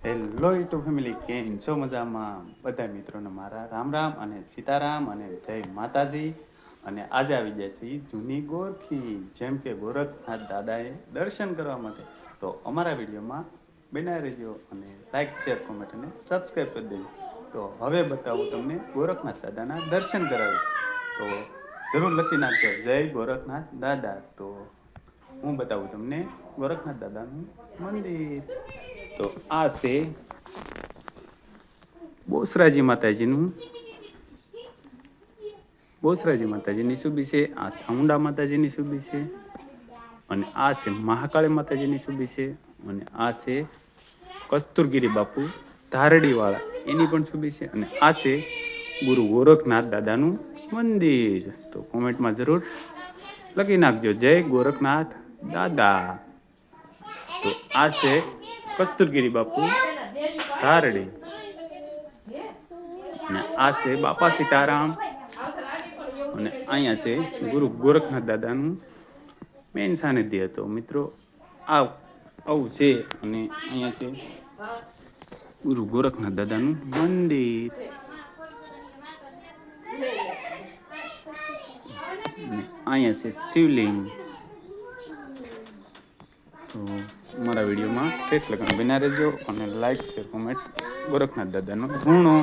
Hello YouTube family, કેમ છો? મજામાં? બધા મિત્રોને મારા રામ રામ અને સીતારામ અને જય માતાજી. અને આજે આવી જાય છે જૂની ગોરખી, જેમ કે ગોરખનાથ દાદાએ દર્શન કરવા માટે. તો અમારા વિડીયોમાં બનાવી રહેજો અને લાઈક, શેર, કોમેન્ટ અને સબસ્ક્રાઈબ કરી દેજો. તો હવે બતાવું તમને ગોરખનાથ દાદાના દર્શન કરાવી. તો જરૂર લખી નાખજો જય ગોરખનાથ દાદા. તો હું બતાવું તમને ગોરખનાથ દાદાનું મંદિર. તો આ છે બોસરાજી માતાજીની સુબી છે. આ ચામુંડા માતાજીની સુબી છે. અને આ છે મહાકાળી માતાજીની સુબી છે. અને આ છે કસ્તુરગીરી બાપુ ધારડીવાળા, એની પણ સુબી છે. અને આ છે ગુરુ ગોરખનાથ દાદાનું મંદિર. તો કોમેન્ટમાં જરૂર લખી નાખજો જય ગોરખનાથ દાદા. તો આ છે કસ્તુરગીરી બાપુ ધારડી. અને આ છે બાપા સીતારામ. અને અહીંયા છે ગુરુ ગોરખનાથ દાદાનું મેન સાનિધ્ય. હતો મિત્રો, આવું છે. અને અહીંયા છે ગુરુ ગોરખનાથ દાદાનું મંદિર. અહીંયા છે શિવલિંગ. તો મારા વિડીયોમાં ઠેઠ લગન બના રહેજો અને લાઈક, શેર, કોમેન્ટ ગોરખનાથ દાદાનો ઋણો.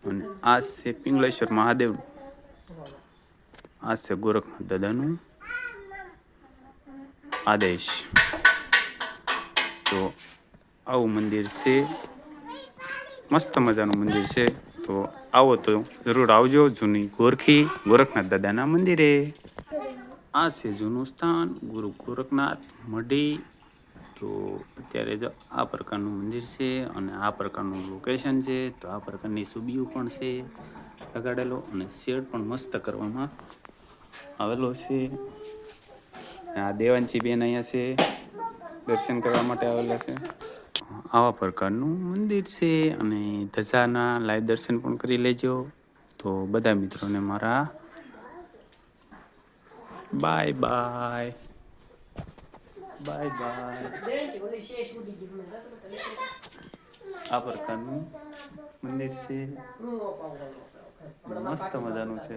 અને આ છે પિંગળેશ્વર મહાદેવ. આ છે ગોરખનાથ દાદાનું આદેશ. તો આવું મંદિર છે, મસ્ત મજાનું મંદિર છે. તો આવો તો જરૂર આવજો જૂની ગોરખી ગોરખનાથ દાદાના મંદિરે. આ છે જૂનું સ્થાન ગુરુ ગોરખનાથ મઢી. તો અત્યારે જો આ પ્રકારનું મંદિર છે અને આ પ્રકારનું લોકેશન છે. તો આ પ્રકારની સુબીઓ પણ છે લગાડેલો, અને શેડ પણ મસ્ત કરવામાં આવેલો છે. આ દેવાંશી બેન અહીંયા છે, દર્શન કરવા માટે આવેલા છે. આવા પ્રકારનું મંદિર છે. અને ધજાના લાઈવ દર્શન પણ કરી લેજો. તો બધા મિત્રોને મારા બાય બાય બાય બાય. આ પ્રકારનું મંદિર છે, મસ્ત મજાનું છે.